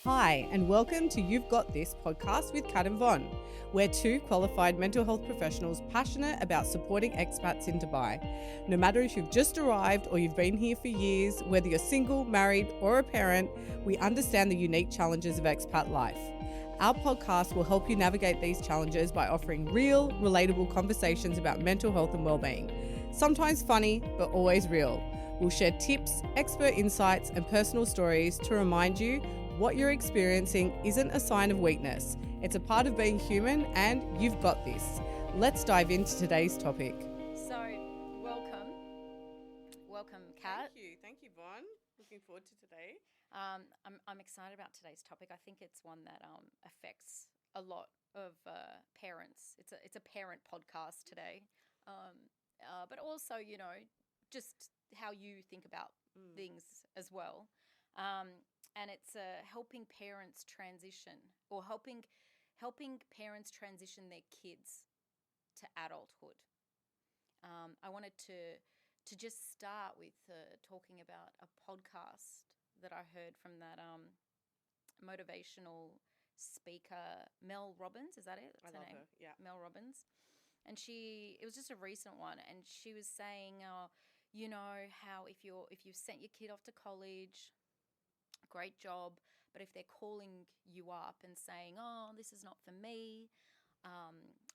Hi, and welcome to You've Got This podcast with Kat and Von. We're two qualified mental health professionals passionate about supporting expats in Dubai. No matter if you've just arrived or you've been here for years, whether you're single, married, or a parent, we understand the unique challenges of expat life. Our podcast will help you navigate these challenges by offering real, relatable conversations about mental health and well-being. Sometimes funny, but always real. We'll share tips, expert insights, and personal stories to remind you what you're experiencing isn't a sign of weakness. It's a part of being human, and you've got this. Let's dive into today's topic. So, welcome, Kat. Thank you, Von. Looking forward to today. I'm excited about today's topic. I think it's one that affects a lot of parents. It's a parent podcast today, but also just how you think about things as well. And it's helping parents transition, or helping parents transition their kids to adulthood. I wanted to just start with talking about a podcast that I heard from that motivational speaker, Mel Robbins. Is that it? That's I love her name. her. Yeah, Mel Robbins. And it was just a recent one, and she was saying, how if you've sent your kid off to college, great job, but if they're calling you up and saying, oh, this is not for me,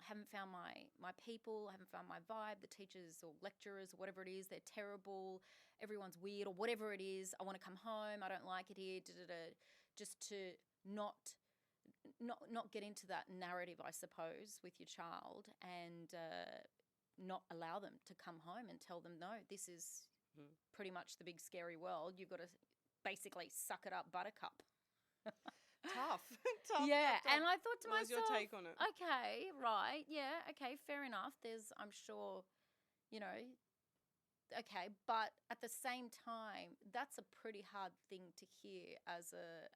haven't found my people, haven't found my vibe, the teachers or lecturers or whatever it is, they're terrible, everyone's weird or whatever it is, I want to come home, I don't like it here, just to not get into that narrative, I suppose, with your child, and not allow them to come home and tell them, no, this is pretty much the big scary world. You've got to basically suck it up, buttercup. tough. Yeah, tough. and I thought to myself, myself, what's your take on it? Okay, right, yeah, okay, fair enough. There's, I'm sure, okay, but at the same time, that's a pretty hard thing to hear as a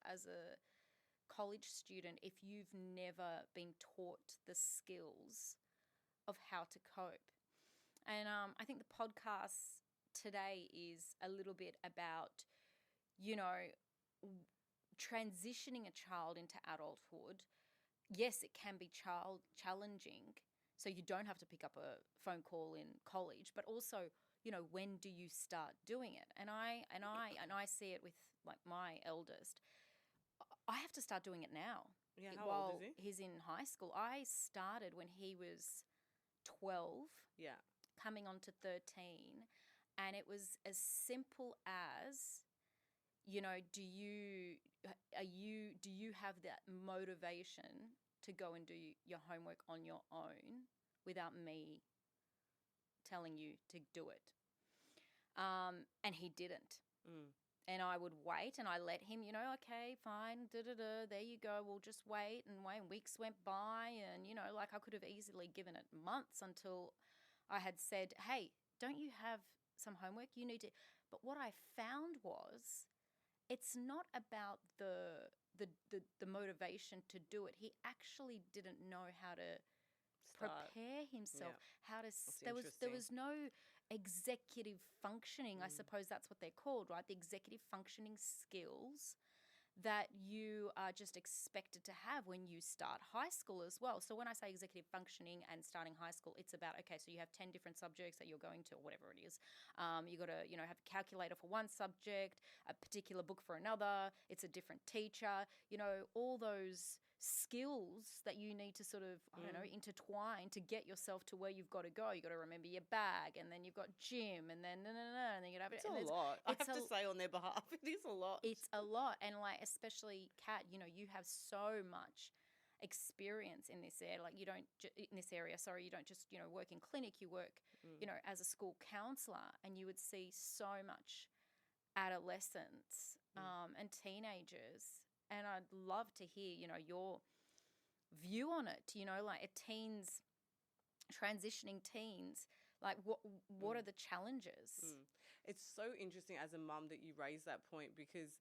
college student if you've never been taught the skills of how to cope. And I think the podcast today is a little bit about, transitioning a child into adulthood. Yes, it can be challenging, so you don't have to pick up a phone call in college, but also, when do you start doing it? And I see it with like my eldest. I have to start doing it now. Yeah, how old is he? He's in high school. I started when he was 12. Yeah. Coming on to 13, and it was as simple as, do you have that motivation to go and do your homework on your own without me telling you to do it? And he didn't. And I would wait, and I let him, okay, fine, there you go, we'll just wait and wait. Weeks went by, and, I could have easily given it months until I had said, hey, don't you have some homework? You need to. But what I found was, it's not about the motivation to do it. He actually didn't know how to prepare himself. Yeah. There was no executive functioning. I suppose that's what they're called, right? The executive functioning skills that you are just expected to have when you start high school as well. So when I say executive functioning and starting high school, it's about, okay, so you have 10 different subjects that you're going to, or whatever it is. You got to, have a calculator for one subject, a particular book for another. It's a different teacher. All those skills that you need to sort of, intertwine to get yourself to where you've got to go. You got to remember your bag, and then you've got gym, and then and then you got to have it's a lot. I have to say on their behalf, it is a lot. It's a lot, and like especially Kat, you have so much experience in this area. Like you don't just work in clinic. You work as a school counselor, and you would see so much adolescents and teenagers. And I'd love to hear, your view on it, like transitioning teens, like what are the challenges? It's so interesting as a mum that you raise that point, because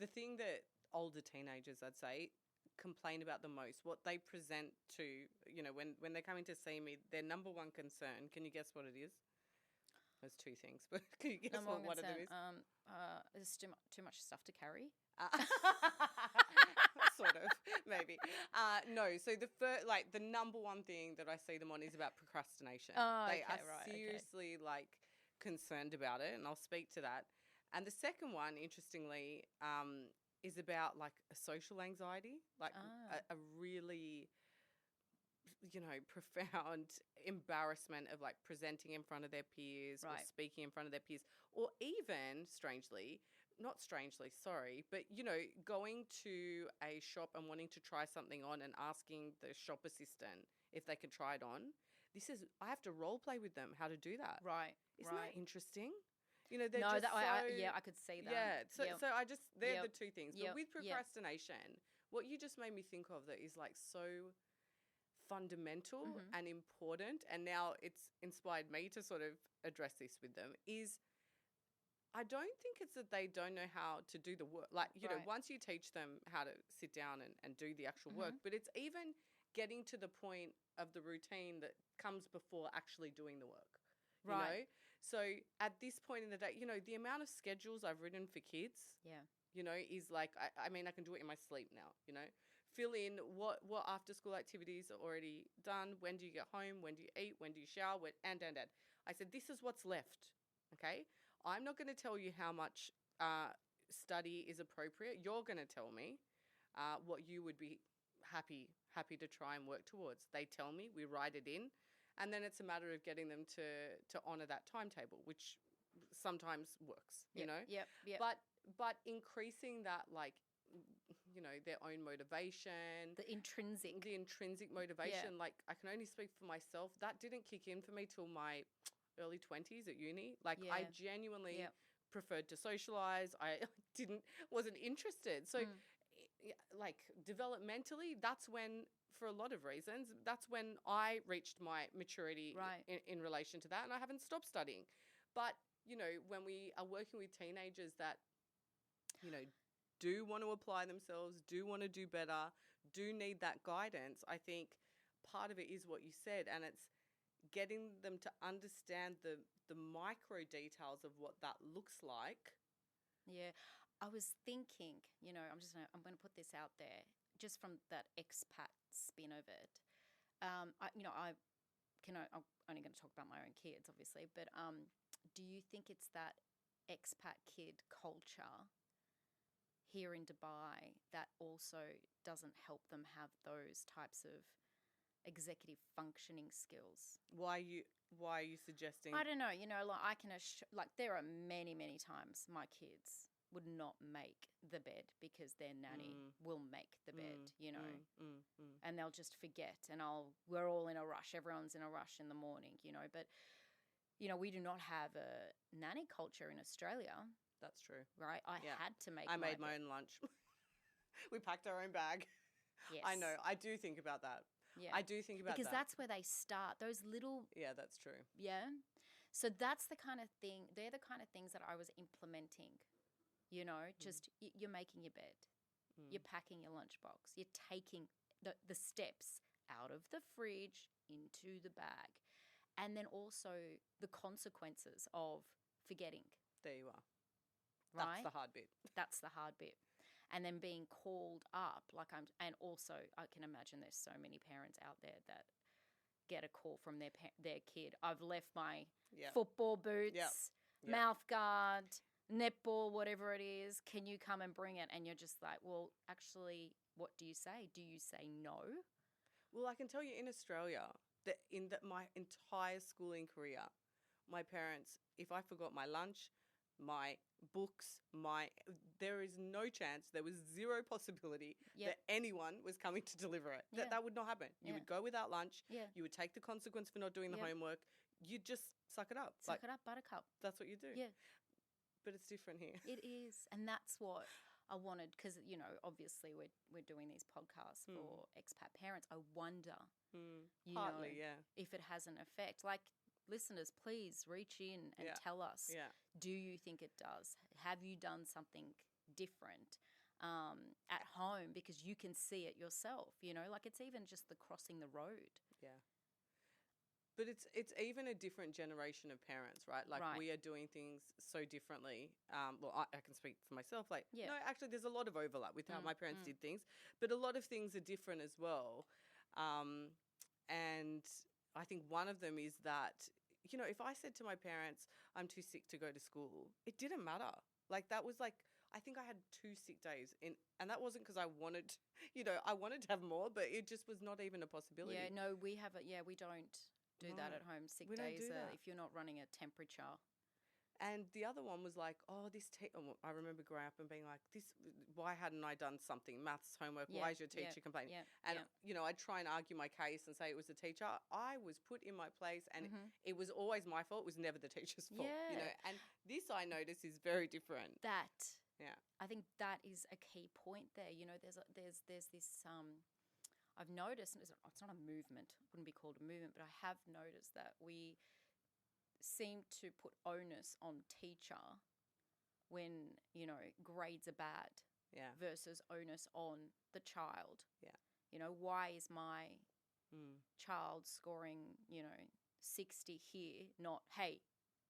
the thing that older teenagers, I'd say, complain about the most, what they present to, when they're coming to see me, their number one concern, can you guess what it is? There's two things, but can you guess what one of them is? There's too much stuff to carry. happy. No, so the number one thing that I see them on is about procrastination. Oh, They okay, are right, okay. seriously concerned about it, and I'll speak to that. And the second one, interestingly, is about a social anxiety, a really, profound embarrassment of presenting in front of their peers or Right. speaking in front of their peers, or even not strangely, sorry, but going to a shop and wanting to try something on and asking the shop assistant if they can try it on. I have to role play with them how to do that. Right. Isn't right. that interesting? I could see that. Yeah. So, Yep. so they're Yep. the two things. Yep. But with Yep. procrastination, what you just made me think of that is so fundamental and important, and now it's inspired me to sort of address this with them, is I don't think it's that they don't know how to do the work. Once you teach them how to sit down and do the actual work, but it's even getting to the point of the routine that comes before actually doing the work. You know? So at this point in the day, the amount of schedules I've written for kids, is I mean, I can do it in my sleep now, Fill in what after school activities are already done. When do you get home? When do you eat? When do you shower? And. I said, this is what's left, okay? I'm not going to tell you how much study is appropriate. You're going to tell me what you would be happy to try and work towards. They tell me, we write it in, and then it's a matter of getting them to honour that timetable, which sometimes works, you know? Yep. But increasing that, their own motivation. The intrinsic motivation. I can only speak for myself. That didn't kick in for me till my early 20s at uni. I genuinely preferred to socialise. I wasn't interested. So developmentally, that's when, for a lot of reasons, that's when I reached my maturity in relation to that, and I haven't stopped studying. But, when we are working with teenagers that, do want to apply themselves, do want to do better, do need that guidance, I think part of it is what you said, and it's getting them to understand the micro details of what that looks like. Yeah. I was thinking, I'm going to put this out there just from that expat spin of it. I'm only going to talk about my own kids, obviously, but do you think it's that expat kid culture here in Dubai that also doesn't help them have those types of executive functioning skills? Why are you suggesting? I don't know. I can there are many, many times my kids would not make the bed because their nanny will make the bed, and they'll just forget, and we're all in a rush. Everyone's in a rush in the morning, but we do not have a nanny culture in Australia. That's true. Right? I had to make I made my own lunch. We packed our own bag. Yes. I know. I do think about that. Yeah. I do think about because that. that's where they start. Those little... Yeah, that's true. Yeah. So that's the kind of thing, they're the kind of things that I was implementing, just you're making your bed. You're packing your lunchbox. You're taking the steps out of the fridge into the bag. And then also the consequences of forgetting. There you are. Right? That's the hard bit. That's the hard bit. And then being called up, and also I can imagine there's so many parents out there that get a call from their kid. I've left my football boots, mouth guard, netball, whatever it is. Can you come and bring it? And you're just like, well, actually, what do you say? Do you say no? Well, I can tell you in Australia that my entire schooling career, my parents, if I forgot my lunch, my books, there is no chance, there was zero possibility that anyone was coming to deliver it. That would not happen. You would go without lunch. You would take the consequence for not doing the homework. You'd just suck it up. Suck it up, buttercup. That's what you do. Yeah. But it's different here. It is. And that's what I wanted, because, obviously we're doing these podcasts for expat parents. I wonder, partly, if it has an effect. Listeners, please reach in and tell us. Yeah. Do you think it does? Have you done something different at home because you can see it yourself? It's even just the crossing the road. Yeah. But it's even a different generation of parents, right? Like Right. we are doing things so differently. Well, I can speak for myself. Like, Yeah. no, actually, there's a lot of overlap with how my parents mm. did things, but a lot of things are different as well. And I think one of them is that, you know, if I said to my parents, I'm too sick to go to school, it didn't matter. Like that was like, I think I had 2 sick days and that wasn't because I wanted, you know, I wanted to have more, but it just was not even a possibility. Yeah, no, we haven't. Yeah, we don't do No, that at home. Sick we don't days do that. if you're not running a temperature. And the other one was like, oh, I remember growing up and being like, why hadn't I done something? Maths homework, Yeah, why is your yeah, teacher complaining? yeah, And, yeah. you know, I'd try and argue my case and say it was the teacher. I was put in my place and Mm-hmm. it was always my fault. It was never the teacher's fault, you know. Yeah. And this I notice is very different. Yeah. I think that is a key point there. You know, there's this I've noticed, and it's not a movement, it wouldn't be called a movement, but I have noticed that we seem to put onus on teacher when, you know, grades are bad Yeah. versus onus on the child. Yeah. You know, why is my Mm. child scoring, you know, 60 here, not, hey,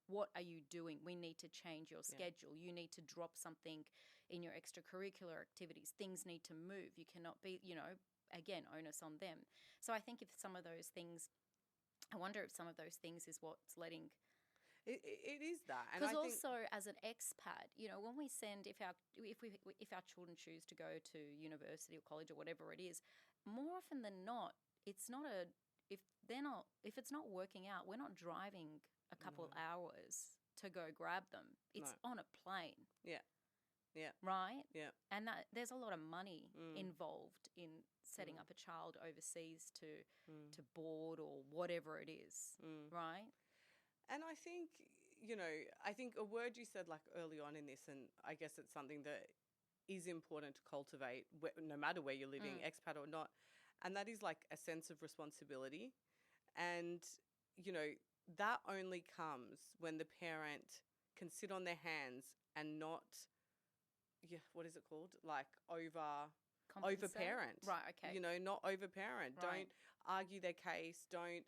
what are you doing? We need to change your schedule. You need to drop something in your extracurricular activities. Things need to move. You cannot be, you know, again, onus on them. So I think if some of those things, I wonder if some of those things is what's letting. It is that. Because also as an expat, you know, when we send, if our children choose to go to university or college or whatever it is, more often than not, it's not if it's not working out, we're not driving a couple of hours to go grab them. It's on a plane. Yeah. Yeah. Right? Yeah. And that there's a lot of money involved in setting up a child overseas to board or whatever it is. Right? And I think, you know, I think a word you said like early on in this, and I guess it's something that is important to cultivate no matter where you're living, expat or not, and that is like a sense of responsibility. And, you know, that only comes when the parent can sit on their hands and not, what is it called? Like overparent. Right, okay. You know, not overparent. Right. Don't argue their case. Don't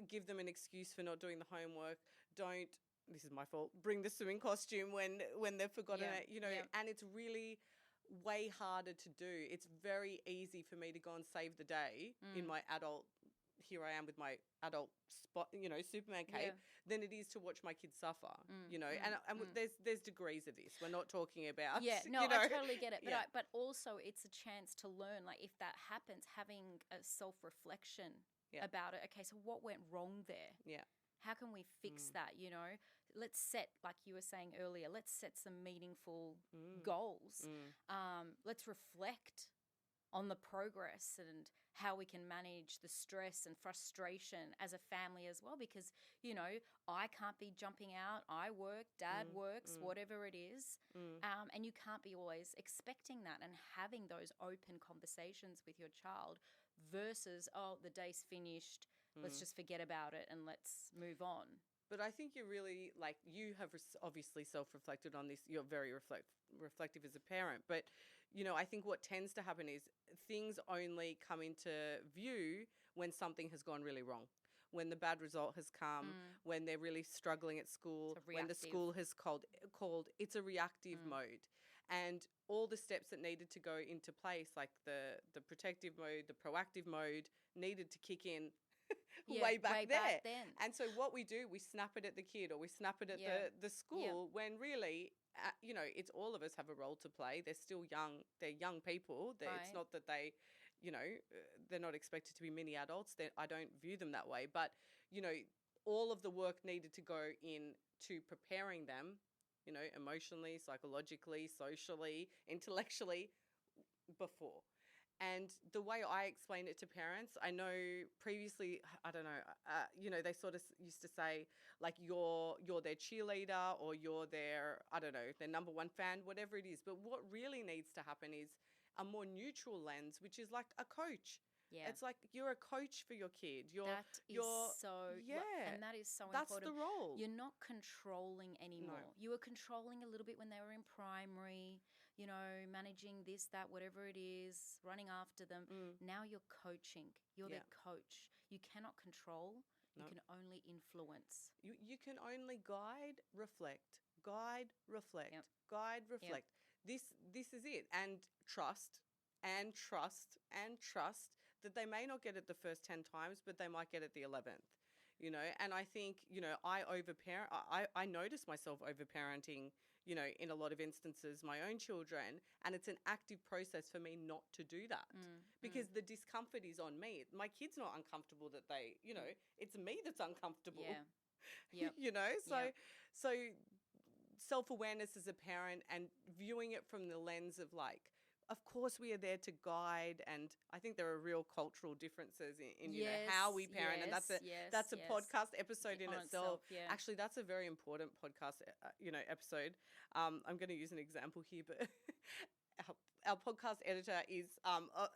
give them an excuse for not doing the homework. Don't, this is my fault, bring the swimming costume when they've forgotten it, you know, and it's really way harder to do. It's very easy for me to go and save the day in my adult, here I am with my adult spot, you know, Superman cape, than it is to watch my kids suffer, you know, and there's degrees of this. We're not talking about, no, you know, I totally get it. But but also it's a chance to learn, like if that happens, having a self-reflection about it. Okay, so what went wrong there? Yeah. How can we fix that, you know? Let's set, like you were saying earlier, let's set some meaningful goals. Let's reflect on the progress and how we can manage the stress and frustration as a family as well, because, you know, I can't be jumping out. I work, dad works, whatever it is. And you can't be always expecting that and having those open conversations with your child versus, oh, the day's finished. Let's just forget about it and let's move on. But I think you're really, like, you have obviously self-reflected on this. You're very reflective as a parent. But, you know, I think what tends to happen is things only come into view when something has gone really wrong, when the bad result has come, when they're really struggling at school, when the school has called. It's a reactive mode. And all the steps that needed to go into place, like the protective mode, the proactive mode, needed to kick in way back then. And so what we do, we snap it at the kid or we snap it at the school when really, you know, it's all of us have a role to play. They're still young. They're young people. It's not that they, you know, they're not expected to be mini adults. I don't view them that way. But, you know, all of the work needed to go into preparing them, you know, emotionally, psychologically, socially, intellectually before. And the way I explain it to parents, I know previously, I don't know, you know, they sort of used to say, like, you're their cheerleader or you're their, I don't know, their number one fan, whatever it is. But what really needs to happen is a more neutral lens, which is like a coach. Yeah. It's like you're a coach for your kid. And that is so important. That's the role. You're not controlling anymore. No. You were controlling a little bit when they were in primary, you know, managing this, that, whatever it is, running after them. Now you're coaching. You're their coach. You cannot control. You can only influence. You can only guide, reflect, guide, reflect, Yep. guide, reflect. Yep. This is it. And trust and trust and trust that they may not get it the first 10 times, but they might get it the 11th. You know, and I think, you know, I notice myself overparenting, you know, in a lot of instances, my own children, and it's an active process for me not to do that because the discomfort is on me. My kid's not uncomfortable that they, you know, it's me that's uncomfortable. Yeah. Yep. You know, so self-awareness as a parent and viewing it from the lens of like, of course we are there to guide, and I think there are real cultural differences in you know, how we parent, and that's a podcast episode in itself. Actually, that's a very important podcast, you know, episode. I'm going to use an example here, but our podcast editor is,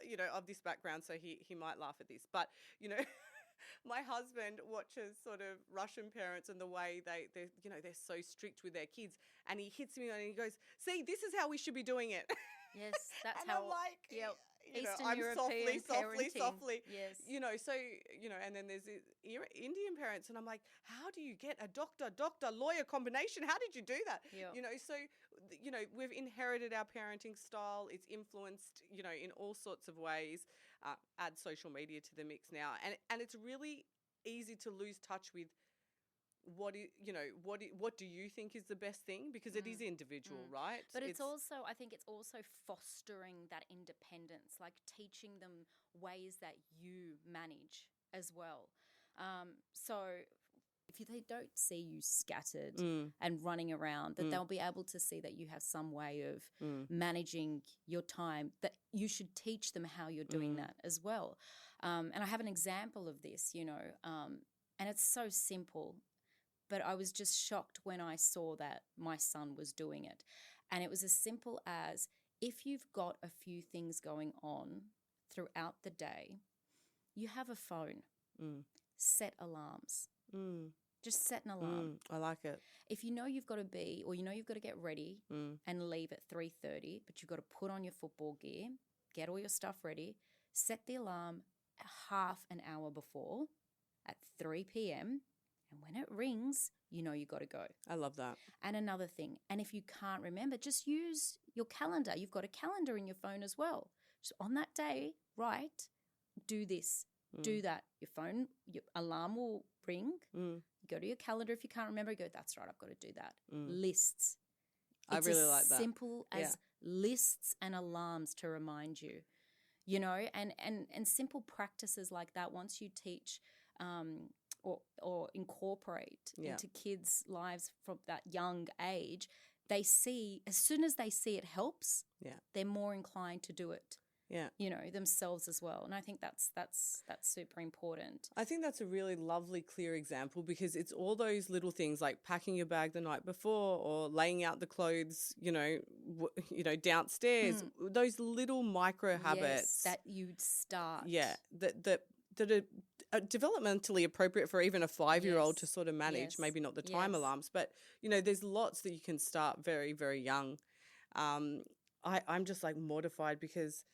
you know, of this background, so he might laugh at this, but you know. My husband watches sort of Russian parents and the way they're you know, they're so strict with their kids, and he hits me and he goes, "See, this is how we should be doing it." Yes, that's and how. I'm like, yeah, you know, Eastern I'm European softly. Yes. You know, so you know, and then there's Indian parents, and I'm like, how do you get a doctor lawyer combination? How did you do that? Yep. You know, so you know, we've inherited our parenting style. It's influenced, you know, in all sorts of ways. Add social media to the mix now, and it's really easy to lose touch with what do you think is the best thing, because it is individual, right? But it's also, I think it's also fostering that independence, like teaching them ways that you manage as well. So if they don't see you scattered and running around, that they'll be able to see that you have some way of managing your time, that you should teach them how you're doing that as well. And I have an example of this, you know, and it's so simple, but I was just shocked when I saw that my son was doing it. And it was as simple as, if you've got a few things going on throughout the day, you have a phone, set alarms. Just set an alarm. I like it. If you know you've got to be, or you know you've got to get ready and leave at 3:30, but you've got to put on your football gear, get all your stuff ready, set the alarm half an hour before at 3 p.m. And when it rings, you know you've got to go. I love that. And another thing, and if you can't remember, just use your calendar. You've got a calendar in your phone as well. Just on that day, write, do this, do that. Your phone, your alarm will ring. You go to your calendar. If you can't remember, you go, that's right, I've got to do that. Lists. I really like that. It's as simple as lists and alarms to remind you, you know, and simple practices like that, once you teach or incorporate into kids' lives from that young age, they see, as soon as they see it helps, they're more inclined to do it. You know, themselves as well. And I think that's super important. I think that's a really lovely, clear example, because it's all those little things like packing your bag the night before or laying out the clothes, you know, downstairs. Those little micro habits that you'd start. That are developmentally appropriate for even a 5-year-old to sort of manage. Maybe not the time alarms, but you know, there's lots that you can start very, very young. I'm just like mortified because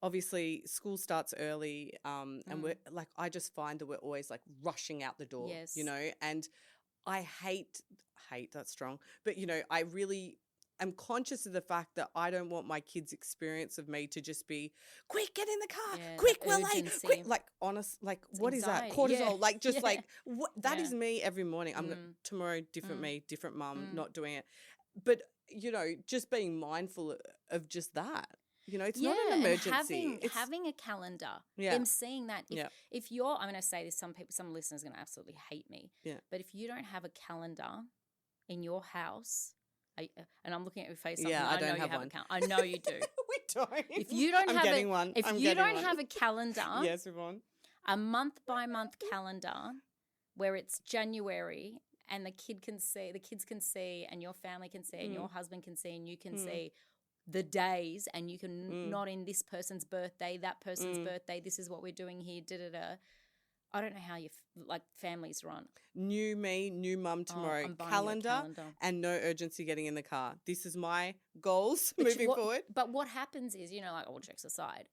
obviously school starts early, and we're like, I just find that we're always like rushing out the door, you know, and I hate, that's strong, but you know, I really am conscious of the fact that I don't want my kids' experience of me to just be, quick, get in the car, quick, we're late, quick, like honest, like it's what anxiety. Is that? Cortisol, like just like, what, that is me every morning. I'm tomorrow, different me, different mum, not doing it. But, you know, just being mindful of just that. You know, it's not an emergency. And having a calendar, them seeing that. If you're, I'm going to say this, some listeners are going to absolutely hate me. But if you don't have a calendar in your house, and I'm looking at your face, I don't have one. I know you do. We don't. If you don't have getting one. If you don't have a calendar, yes, Yvonne, a month by month calendar where it's January and the kids can see, and your family can see, and your husband can see, and you can see the days, and you can not in this person's birthday, that person's birthday, this is what we're doing here, da-da-da. I don't know how families run. New me, new mum tomorrow. Calendar and no urgency getting in the car. This is my goals moving forward. But what happens is, you know, like all jokes aside,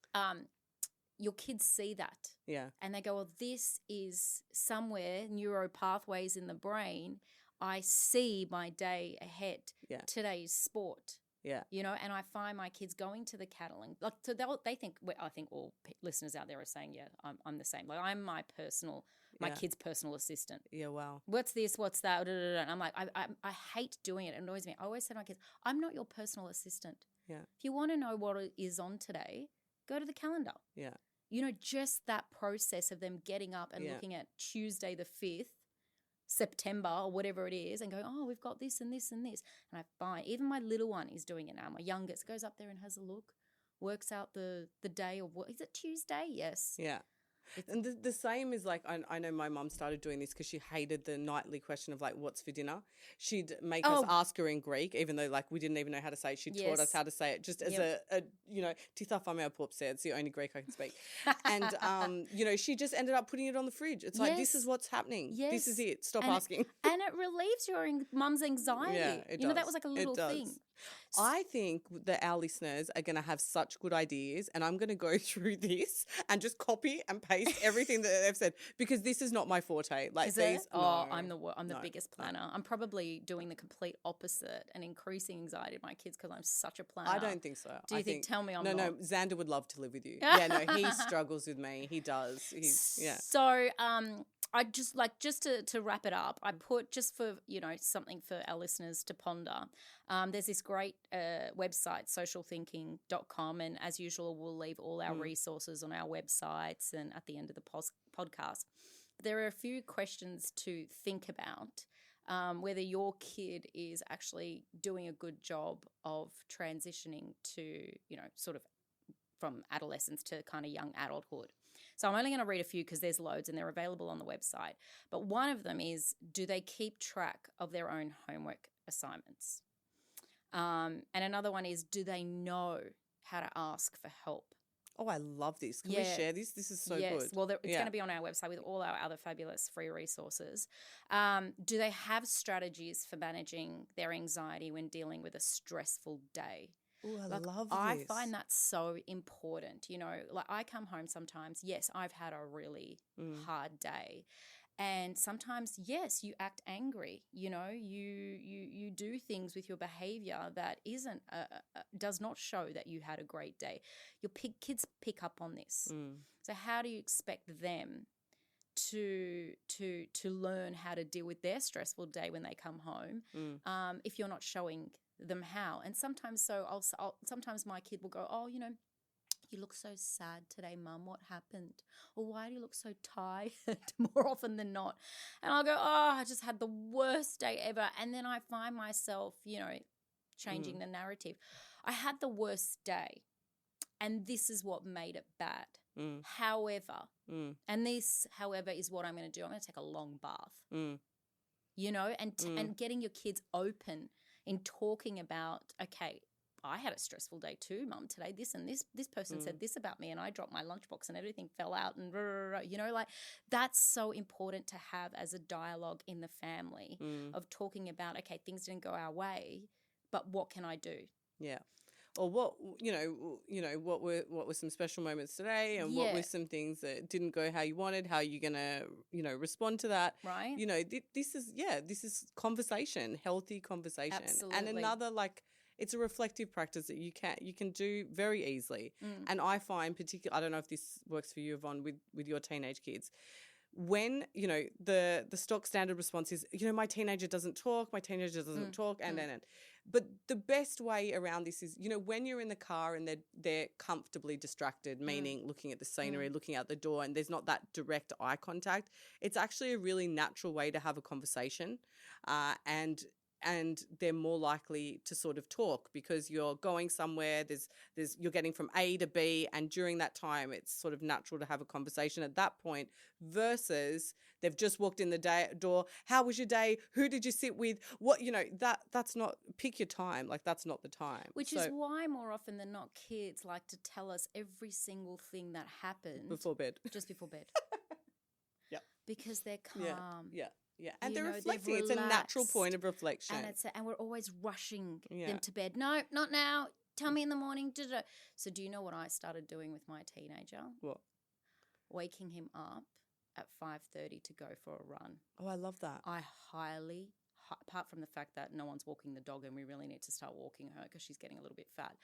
your kids see that. Yeah. And they go, well, this is somewhere, neuro pathways in the brain. I see my day ahead. Yeah. Today's sport. Yeah. You know, and I find my kids going to the cattling. Like, so they think, well, I think all listeners out there are saying, yeah, I'm the same. Like, I'm my kid's personal assistant. Yeah, wow. What's this? What's that? And I'm like, I hate doing it. It annoys me. I always say to my kids, I'm not your personal assistant. Yeah. If you want to know what is on today, go to the calendar. Yeah. You know, just that process of them getting up and looking at Tuesday the 5th, September or whatever it is, and going, oh, we've got this and this and this. And I find even my little one is doing it now. My youngest goes up there and has a look, works out the day of what is it, Tuesday? Yes. Yeah. And the same is like, I know my mum started doing this because she hated the nightly question of like, what's for dinner? She'd make us ask her in Greek, even though like we didn't even know how to say it. She taught us how to say it just as a you know, titha famea porpse. It's the only Greek I can speak. And, you know, she just ended up putting it on the fridge. It's like, this is what's happening. Yes. This is it. Stop asking. And it relieves your mum's anxiety. Yeah, it does. You know, that was like a little thing. I think that our listeners are going to have such good ideas, and I'm going to go through this and just copy and paste everything that they've said, because this is not my forte. Like, is it? No, I'm the biggest planner. I'm probably doing the complete opposite and increasing anxiety of my kids because I'm such a planner. I don't think so. Do you think? Tell me I'm not. No, Xander would love to live with you. Yeah, no, he struggles with me. He does. So, I just to wrap it up, I put, just for, you know, something for our listeners to ponder. There's this great website, socialthinking.com, and as usual, we'll leave all our resources on our websites and at the end of the podcast. There are a few questions to think about, whether your kid is actually doing a good job of transitioning to, you know, sort of from adolescence to kind of young adulthood. So I'm only going to read a few because there's loads and they're available on the website. But one of them is, do they keep track of their own homework assignments? And another one is, do they know how to ask for help? Oh, I love this. Can we share this? This is so good. Well, it's going to be on our website with all our other fabulous free resources. Do they have strategies for managing their anxiety when dealing with a stressful day? Oh, I love this. I find that so important. You know, like I come home sometimes, yes, I've had a really hard day. And sometimes, yes, you act angry. You know, you do things with your behavior that isn't does not show that you had a great day. Your kids pick up on this. So how do you expect them to learn how to deal with their stressful day when they come home if you're not showing them how? And sometimes sometimes my kid will go, oh, you know, you look so sad today, Mum. What happened? Or why do you look so tired? More often than not. And I'll go, oh, I just had the worst day ever. And then I find myself, you know, changing the narrative. I had the worst day, and this is what made it bad. However, and this, however, is what I'm going to do. I'm going to take a long bath, you know, and getting your kids open in talking about, okay, I had a stressful day too, Mum, today. This and this person said this about me, and I dropped my lunchbox and everything fell out, and you know, like that's so important to have as a dialogue in the family of talking about, okay, things didn't go our way, but what can I do? Yeah. Or what what were some special moments today, and what were some things that didn't go how you wanted? How are you gonna respond to that? Right. You know, this is conversation, healthy conversation. Absolutely. And another, like, it's a reflective practice that you can do very easily. And I find particularly, I don't know if this works for you, Yvonne, with your teenage kids. When, you know, the stock standard response is, you know, my teenager doesn't talk, and but the best way around this is, you know, when you're in the car and they're comfortably distracted, meaning looking at the scenery, looking out the door, and there's not that direct eye contact, it's actually a really natural way to have a conversation, and they're more likely to sort of talk because you're going somewhere, you're getting from A to B, and during that time it's sort of natural to have a conversation at that point, versus they've just walked in the door, how was your day, who did you sit with, what, you know, that's not, pick your time, like that's not the time. Which is why more often than not kids like to tell us every single thing that happened before bed. Just before bed. Yeah. Because they're calm. Yeah. Yeah, and they're reflecting. It's a natural point of reflection. And we're always rushing them to bed. No, not now. Tell me in the morning. Da-da. So do you know what I started doing with my teenager? What? Waking him up at 5:30 to go for a run. Oh, I love that. I apart from the fact that no one's walking the dog and we really need to start walking her because she's getting a little bit fat,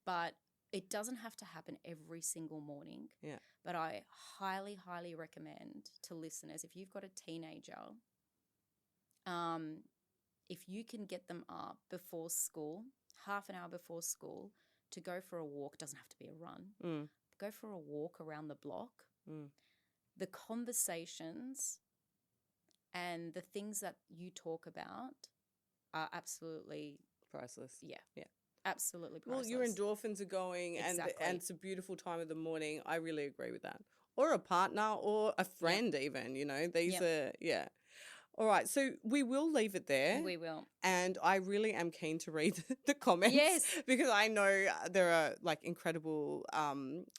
but it doesn't have to happen every single morning. Yeah. But I highly, highly recommend to listeners, if you've got a teenager, if you can get them up before school, half an hour before school, to go for a walk, doesn't have to be a run, go for a walk around the block, the conversations and the things that you talk about are absolutely priceless. Yeah. Yeah. Absolutely priceless. Well, your endorphins are going Exactly. and it's a beautiful time of the morning. I really agree with that. Or a partner or a friend even, you know. These are, yeah. All right, so we will leave it there. We will. And I really am keen to read the comments. Yes. Because I know there are like incredible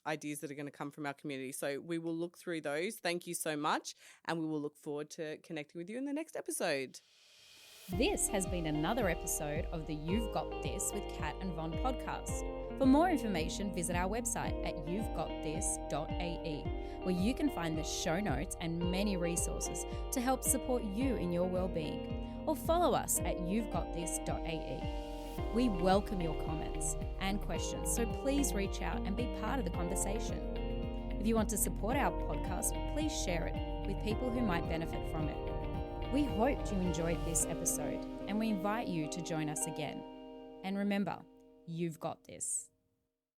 ideas that are going to come from our community. So we will look through those. Thank you so much. And we will look forward to connecting with you in the next episode. This has been another episode of the You've Got This with Kat and Von podcast. For more information, visit our website at you'vegotthis.ae, where you can find the show notes and many resources to help support you in your well-being. Or follow us at you'vegotthis.ae. We welcome your comments and questions, so please reach out and be part of the conversation. If you want to support our podcast, please share it with people who might benefit from it. We hope you enjoyed this episode and we invite you to join us again. And remember, you've got this.